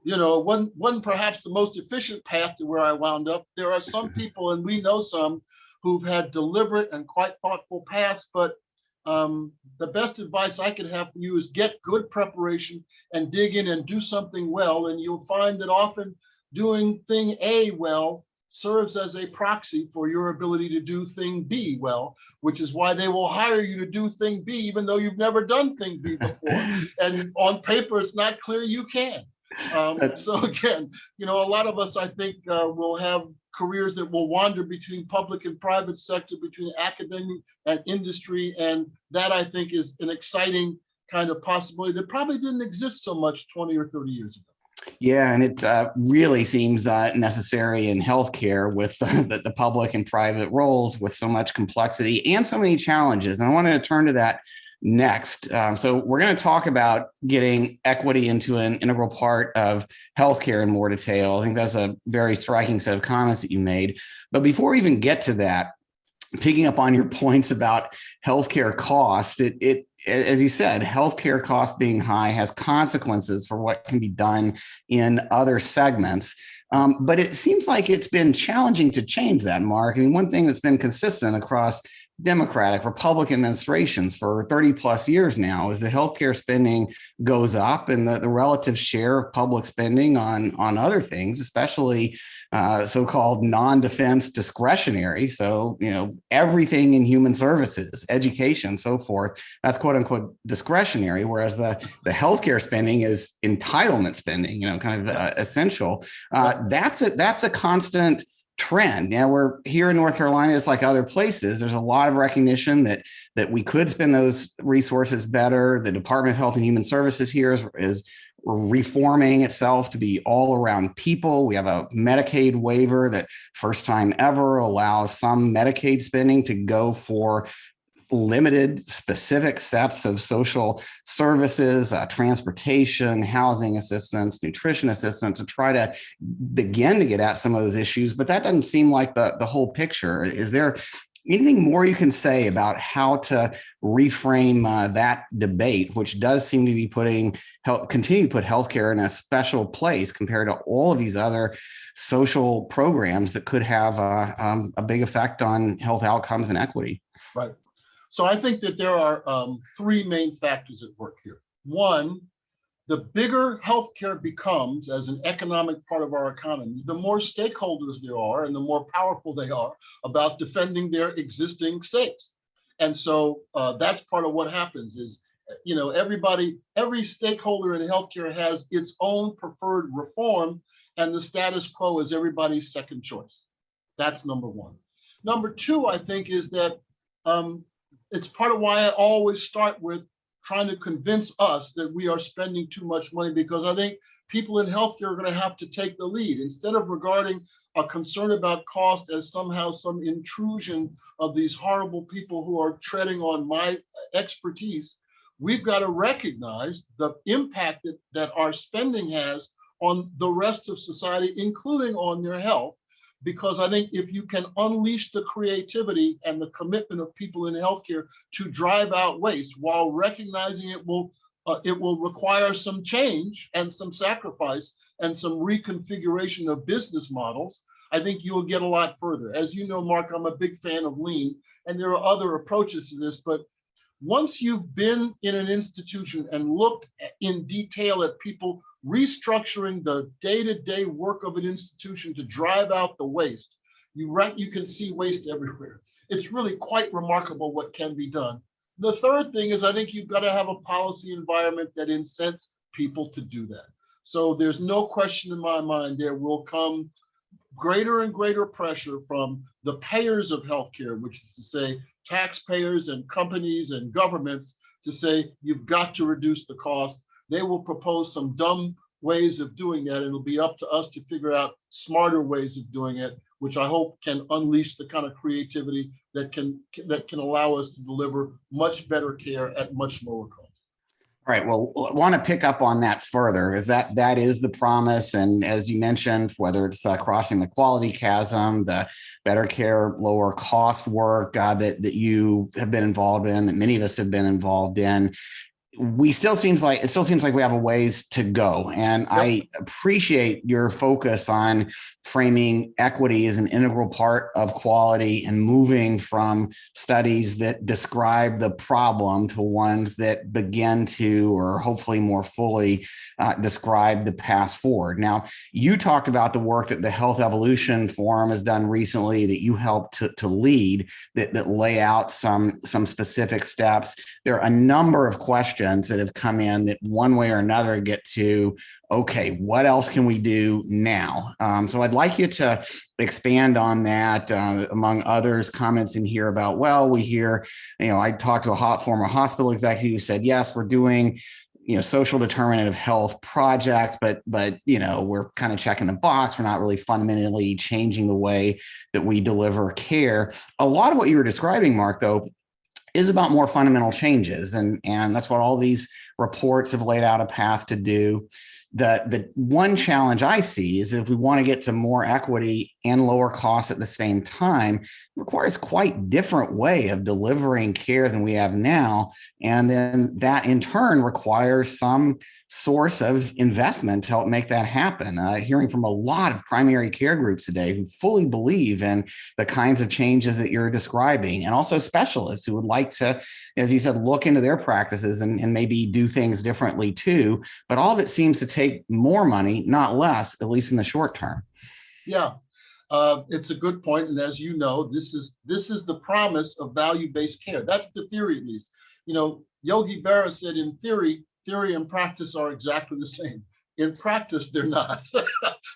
one perhaps the most efficient path to where I wound up. There are some people, and we know some, who've had deliberate and quite thoughtful paths, but the best advice I can have for you is get good preparation and dig in and do something well. And you'll find that often doing thing A well serves as a proxy for your ability to do thing B well, which is why they will hire you to do thing B, even though you've never done thing B before. And on paper, it's not clear you can. So again, a lot of us, I think, will have careers that will wander between public and private sector, between academic and industry. And that, I think, is an exciting kind of possibility that probably didn't exist so much 20 or 30 years ago. Yeah, and it really seems necessary in healthcare with the public and private roles with so much complexity and so many challenges. And I wanted to turn to that next. So we're going to talk about getting equity into an integral part of healthcare in more detail. I think that's a very striking set of comments that you made. But before we even get to that, picking up on your points about healthcare cost, it as you said, healthcare cost being high has consequences for what can be done in other segments. But it seems like it's been challenging to change that, Mark. I mean, one thing that's been consistent across Democratic, Republican administrations for 30 plus years now is the healthcare spending goes up and the relative share of public spending on other things, especially so-called non-defense discretionary. So, everything in human services, education, so forth, that's quote unquote discretionary, whereas the healthcare spending is entitlement spending, kind of essential. That's a constant trend. Now we're here in North Carolina, it's like other places. There's a lot of recognition that we could spend those resources better. The Department of Health and Human Services here is reforming itself to be all around people. We have a Medicaid waiver that first time ever allows some Medicaid spending to go for limited specific sets of social services, transportation, housing assistance, nutrition assistance, to try to begin to get at some of those issues. But that doesn't seem like the whole picture. Is there anything more you can say about how to reframe that debate, which does seem to be continue to put healthcare in a special place compared to all of these other social programs that could have a big effect on health outcomes and equity? Right. So I think that there are three main factors at work here. One, the bigger healthcare becomes as an economic part of our economy, the more stakeholders there are and the more powerful they are about defending their existing stakes. And so that's part of what happens is, every stakeholder in healthcare has its own preferred reform, and the status quo is everybody's second choice. That's number one. Number two, I think, is that it's part of why I always start with trying to convince us that we are spending too much money, because I think people in healthcare are going to have to take the lead. Instead of regarding a concern about cost as somehow some intrusion of these horrible people who are treading on my expertise, we've got to recognize the impact that our spending has on the rest of society, including on their health. Because I think if you can unleash the creativity and the commitment of people in healthcare to drive out waste while recognizing it will require some change and some sacrifice and some reconfiguration of business models, I think you will get a lot further. As you know, Mark, I'm a big fan of lean, and there are other approaches to this, but once you've been in an institution and looked in detail at people restructuring the day-to-day work of an institution to drive out the waste, you can see waste everywhere. It's really quite remarkable what can be done. The third thing is I think you've got to have a policy environment that incents people to do that. So there's no question in my mind there will come greater and greater pressure from the payers of healthcare, which is to say taxpayers and companies and governments, to say you've got to reduce the cost. They will propose some dumb ways of doing that. It'll be up to us to figure out smarter ways of doing it, which I hope can unleash the kind of creativity that can allow us to deliver much better care at much lower cost. All right. Well, I want to pick up on that further, is that is the promise. And as you mentioned, whether it's crossing the quality chasm, the better care, lower cost work that you have been involved in, that many of us have been involved in, it still seems like we have a ways to go. And Yep. I appreciate your focus on framing equity as an integral part of quality and moving from studies that describe the problem to ones that begin to, or hopefully more fully, describe the path forward. Now, you talked about the work that the Health Evolution Forum has done recently that you helped to lead that lay out some specific steps. There are a number of questions that have come in that one way or another get to, okay, what else can we do now? So I'd like you to expand on that. Among others, comments in here about, well, we hear, I talked to a former hospital executive who said, yes, we're doing social determinant of health projects, but we're kind of checking the box. We're not really fundamentally changing the way that we deliver care. A lot of what you were describing, Mark, though, is about more fundamental changes. And that's what all these reports have laid out a path to do. The one challenge I see is if we want to get to more equity and lower costs at the same time, it requires quite different way of delivering care than we have now. And then that in turn requires some source of investment to help make that happen. Hearing from a lot of primary care groups today who fully believe in the kinds of changes that you're describing, and also specialists who would like to, as you said, look into their practices and maybe do things differently too. But all of it seems to take more money, not less, at least in the short term. Yeah, it's a good point. And as you know, this is the promise of value-based care. That's the theory, at least. Yogi Berra said in theory and practice are exactly the same. In practice, they're not.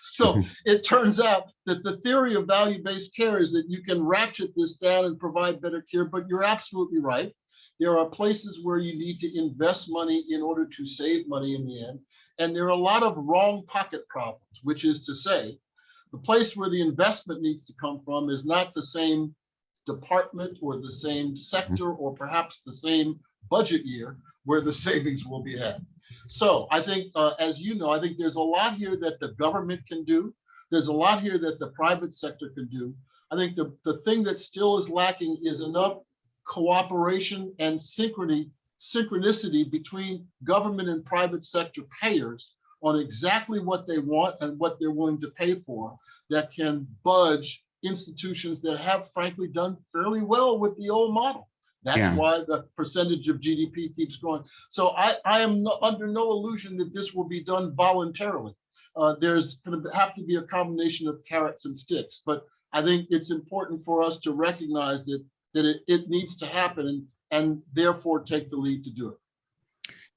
So it turns out that the theory of value-based care is that you can ratchet this down and provide better care, but you're absolutely right. There are places where you need to invest money in order to save money in the end. And there are a lot of wrong pocket problems, which is to say, the place where the investment needs to come from is not the same department or the same sector or perhaps the same budget year where the savings will be had. So I think, as you know, I think there's a lot here that the government can do. There's a lot here that the private sector can do. I think the thing that still is lacking is enough cooperation and synchronicity between government and private sector payers on exactly what they want and what they're willing to pay for that can budge institutions that have frankly done fairly well with the old model. That's why the percentage of GDP keeps growing. So I am under no illusion that this will be done voluntarily. There's going to have to be a combination of carrots and sticks, but I think it's important for us to recognize that it needs to happen and therefore take the lead to do it.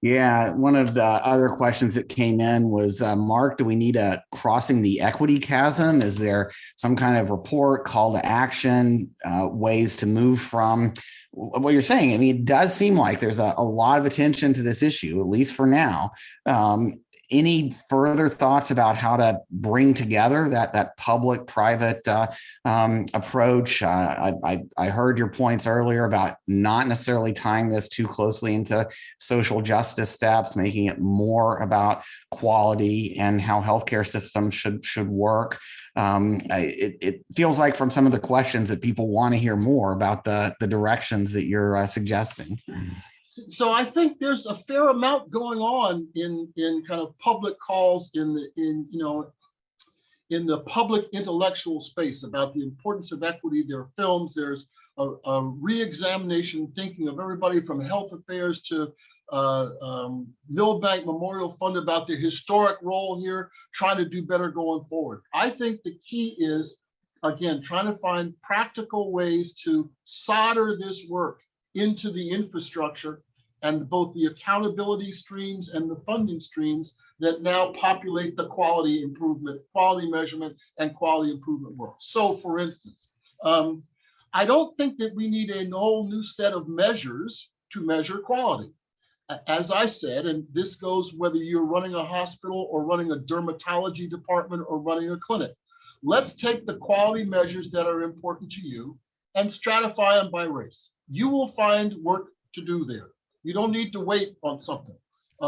Yeah, one of the other questions that came in was, Mark, do we need a crossing the equity chasm? Is there some kind of report, call to action, ways to move from what you're saying? I mean, it does seem like there's a lot of attention to this issue, at least for now. Any further thoughts about how to bring together that public-private approach? I heard your points earlier about not necessarily tying this too closely into social justice steps, making it more about quality and how healthcare systems should work. It feels like from some of the questions that people want to hear more about the directions that you're suggesting. So I think there's a fair amount going on in kind of public calls in the public intellectual space about the importance of equity. There are films, there's a re-examination thinking of everybody from health affairs to Millbank Memorial Fund about the historic role here, trying to do better going forward. I think the key is, again, trying to find practical ways to solder this work into the infrastructure and both the accountability streams and the funding streams that now populate the quality improvement, quality measurement, and quality improvement work. So for instance, I don't think that we need a whole new set of measures to measure quality. As I said, and this goes whether you're running a hospital or running a dermatology department or running a clinic, let's take the quality measures that are important to you and stratify them by race. You will find work to do there. You don't need to wait on something.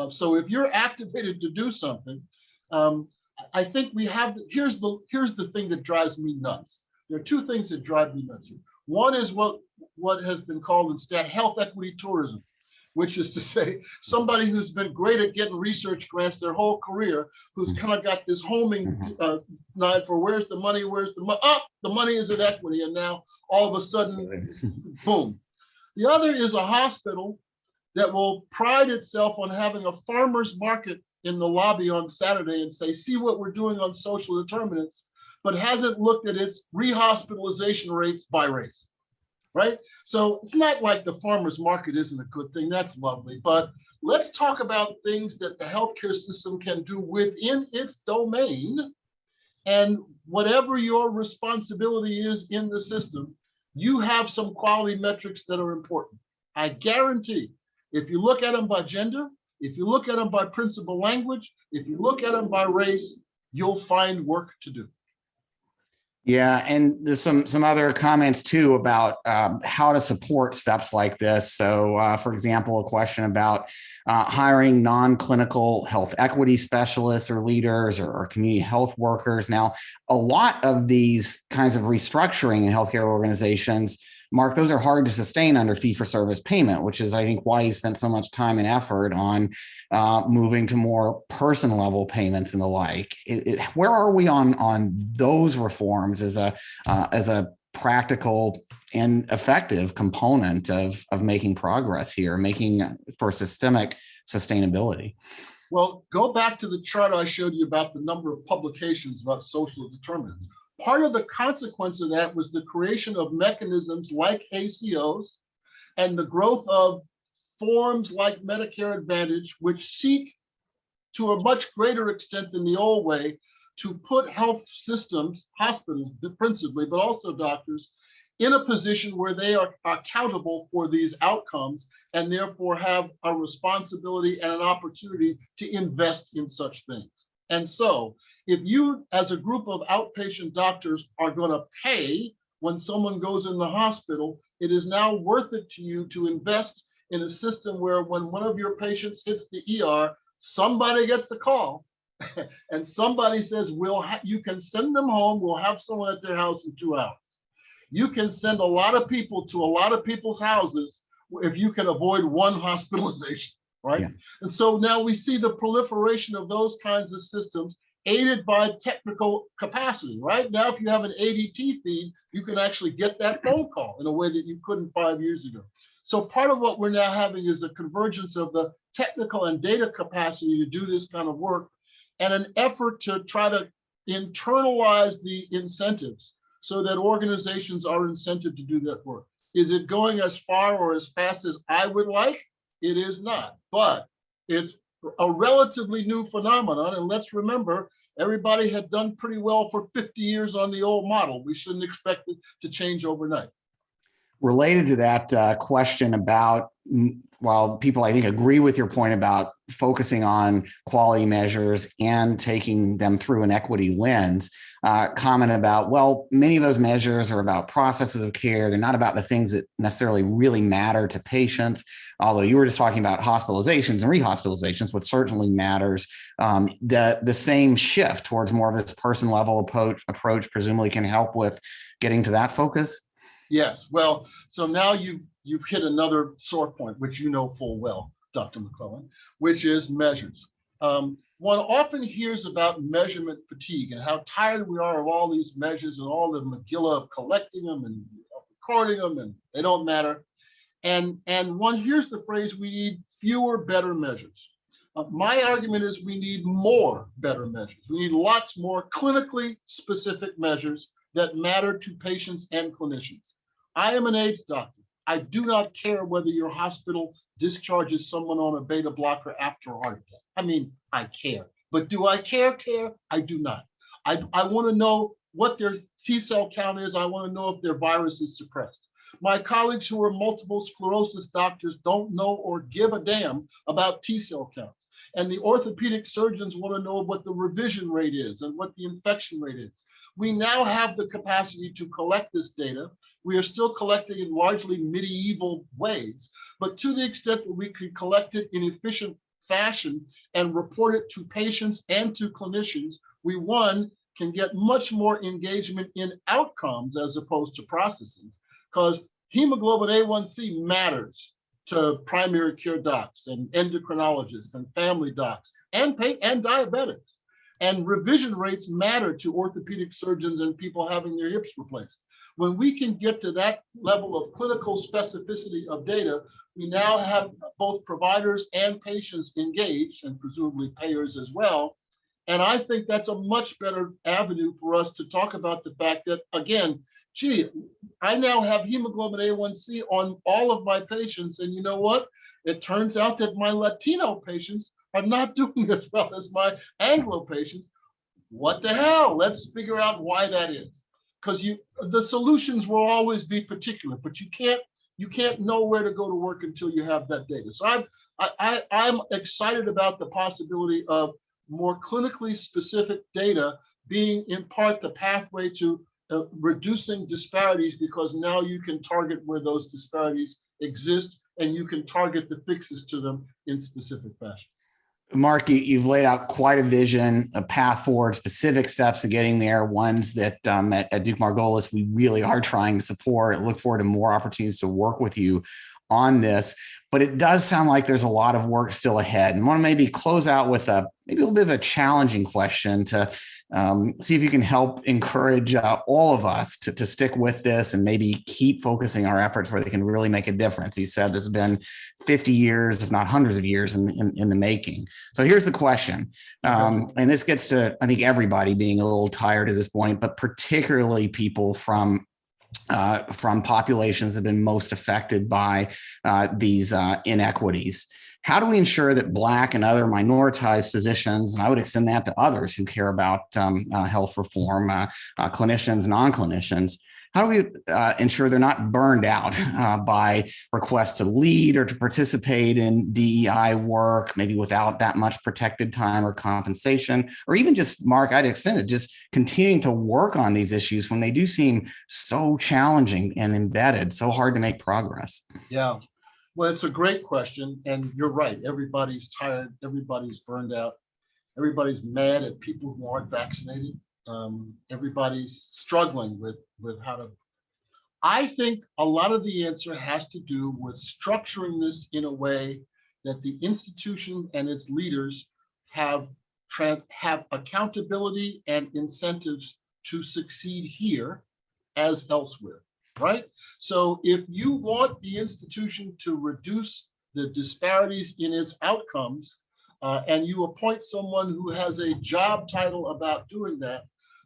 So if you're activated to do something, I think we have, here's the thing that drives me nuts. There are two things that drive me nuts here. One is what has been called instead health equity tourism. which is to say somebody who's been great at getting research grants their whole career, who's kind of got this homing knife for where's the money, where's the money? Oh, the money is in equity. And now all of a sudden, boom. The other is a hospital that will pride itself on having a farmer's market in the lobby on Saturday and say, see what we're doing on social determinants, but hasn't looked at its rehospitalization rates by race. Right? So it's not like the farmer's market isn't a good thing. That's lovely. But let's talk about things that the healthcare system can do within its domain. And whatever your responsibility is in the system, you have some quality metrics that are important. I guarantee if you look at them by gender, if you look at them by principal language, if you look at them by race, you'll find work to do. Yeah, and there's some other comments too about how to support steps like this. So, for example, a question about hiring non-clinical health equity specialists or leaders or community health workers. Now, a lot of these kinds of restructuring in healthcare organizations, Mark, those are hard to sustain under fee-for-service payment, which is, I think, why you spent so much time and effort on moving to more person-level payments and the like. Where are we on those reforms as a practical and effective component of making progress here, making for systemic sustainability? Well, go back to the chart I showed you about the number of publications about social determinants. Part of the consequence of that was the creation of mechanisms like ACOs and the growth of forms like Medicare Advantage, which seek to a much greater extent than the old way to put health systems, hospitals principally, but also doctors, in a position where they are accountable for these outcomes and therefore have a responsibility and an opportunity to invest in such things. And so if you, as a group of outpatient doctors, are going to pay when someone goes in the hospital, it is now worth it to you to invest in a system where when one of your patients hits the ER, somebody gets a call and somebody says, you can send them home. We'll have someone at their house in 2 hours. You can send a lot of people to a lot of people's houses if you can avoid one hospitalization, right? Yeah. And so now we see the proliferation of those kinds of systems aided by technical capacity, right? Now, if you have an ADT feed, you can actually get that phone call in a way that you couldn't 5 years ago. So part of what we're now having is a convergence of the technical and data capacity to do this kind of work and an effort to try to internalize the incentives so that organizations are incented to do that work. Is it going as far or as fast as I would like? It is not, but it's a relatively new phenomenon. And let's remember, everybody had done pretty well for 50 years on the old model. We shouldn't expect it to change overnight. Related to that question about, while people, I think, agree with your point about focusing on quality measures and taking them through an equity lens, comment about, well, many of those measures are about processes of care. They're not about the things that necessarily really matter to patients. Although you were just talking about hospitalizations and rehospitalizations, which certainly matters. The same shift towards more of this person-level approach presumably can help with getting to that focus. Yes, well, so now you've hit another sore point, which you know full well, Dr. Mcclellan, which is measures. One often hears about measurement fatigue and how tired we are of all these measures and all the Megillah of collecting them and recording them, and they don't matter. And one hears the phrase, we need fewer, better measures. My argument is we need more better measures. We need lots more clinically specific measures that matter to patients and clinicians. I am an AIDS doctor. I do not care whether your hospital discharges someone on a beta blocker after a heart attack. I mean, I care. But do I care? I do not. I want to know what their T-cell count is. I want to know if their virus is suppressed. My colleagues who are multiple sclerosis doctors don't know or give a damn about T-cell counts. And the orthopedic surgeons want to know what the revision rate is and what the infection rate is. We now have the capacity to collect this data. We are still collecting in largely medieval ways, but to the extent that we could collect it in efficient fashion and report it to patients and to clinicians, we, one, can get much more engagement in outcomes as opposed to processes, because hemoglobin A1C matters. to primary care docs and endocrinologists and family docs and diabetics. And revision rates matter to orthopedic surgeons and people having their hips replaced. When we can get to that level of clinical specificity of data, we now have both providers and patients engaged, and presumably payers as well. And I think that's a much better avenue for us to talk about the fact that, again, gee, I now have hemoglobin A1C on all of my patients. And you know what? It turns out that my Latino patients are not doing as well as my Anglo patients. What the hell? Let's figure out why that is. Because the solutions will always be particular, but you can't know where to go to work until you have that data. So I'm excited about the possibility of more clinically specific data being in part the pathway to reducing disparities, because now you can target where those disparities exist and you can target the fixes to them in specific fashion. Mark, you've laid out quite a vision, a path forward, specific steps to getting there, ones that at Duke Margolis, we really are trying to support. I look forward to more opportunities to work with you on this, but it does sound like there's a lot of work still ahead. And I want to maybe close out with maybe a little bit of a challenging question to see if you can help encourage all of us to stick with this and maybe keep focusing our efforts where they can really make a difference. You said this has been 50 years, if not hundreds of years in the making. So here's the question. And this gets to, I think, everybody being a little tired at this point, but particularly people from populations that have been most affected by these inequities. How do we ensure that Black and other minoritized physicians, and I would extend that to others who care about health reform, clinicians, non-clinicians, how do we ensure they're not burned out by requests to lead or to participate in DEI work, maybe without that much protected time or compensation, or even just, Mark, I'd extend it, just continuing to work on these issues when they do seem so challenging and embedded, so hard to make progress? Yeah. Well, it's a great question. And you're right. Everybody's tired. Everybody's burned out. Everybody's mad at people who aren't vaccinated. Everybody's struggling with how to. I think a lot of the answer has to do with structuring this in a way that the institution and its leaders have accountability and incentives to succeed here as elsewhere. Right? So if you want the institution to reduce the disparities in its outcomes, and you appoint someone who has a job title about doing that,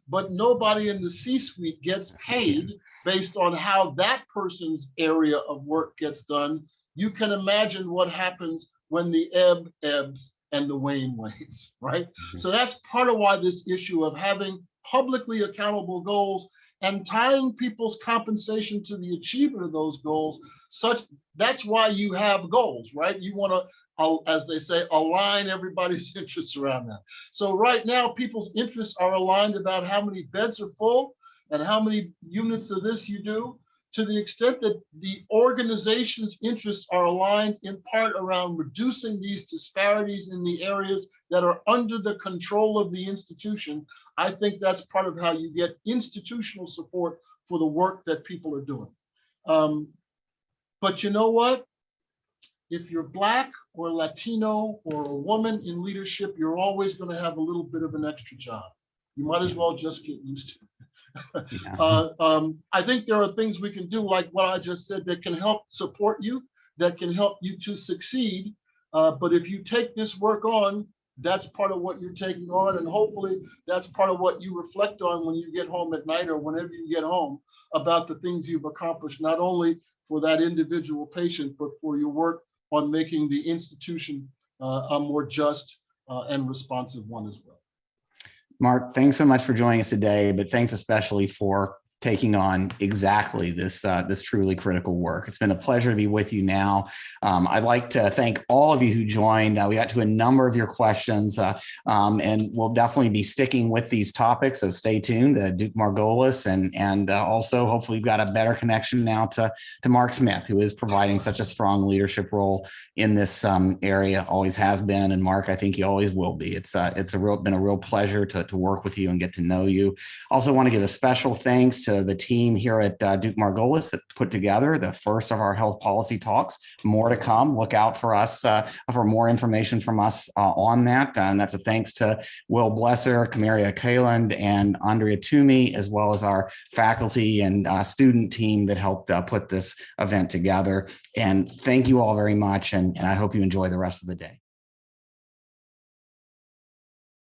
but nobody in the C-suite gets paid based on how that person's area of work gets done, you can imagine what happens when the ebb ebbs and the wane wanes, right? So that's part of why this issue of having publicly accountable goals and tying people's compensation to the achievement of those goals, that's why you have goals, right? You want to, as they say, align everybody's interests around that. So right now, people's interests are aligned about how many beds are full and how many units of this you do, to the extent that the organization's interests are aligned in part around reducing these disparities in the areas that are under the control of the institution. I think that's part of how you get institutional support for the work that people are doing. But you know what? If you're Black or Latino or a woman in leadership, you're always going to have a little bit of an extra job. You might as well just get used to it. I think there are things we can do, like what I just said, that can help support you, that can help you to succeed. But if you take this work on, that's part of what you're taking on. And hopefully that's part of what you reflect on when you get home at night or whenever you get home, about the things you've accomplished, not only for that individual patient, but for your work on making the institution a more just and responsive one as well. Mark, thanks so much for joining us today, but thanks especially for taking on exactly this truly critical work. It's been a pleasure to be with you now. I'd like to thank all of you who joined. We got to a number of your questions, and we'll definitely be sticking with these topics, so stay tuned to Duke Margolis, and also hopefully we've got a better connection now to Mark Smith, who is providing such a strong leadership role in this area, always has been, and Mark, I think he always will be. It's been a real pleasure to work with you and get to know you. Also want to give a special thanks to the team here at Duke Margolis that put together the first of our health policy talks. More to come. Look out for us for more information from us on that. And that's a thanks to Will Blesser, Kamaria Kayland, and Andrea Toomey, as well as our faculty and student team that helped put this event together. And thank you all very much. And I hope you enjoy the rest of the day.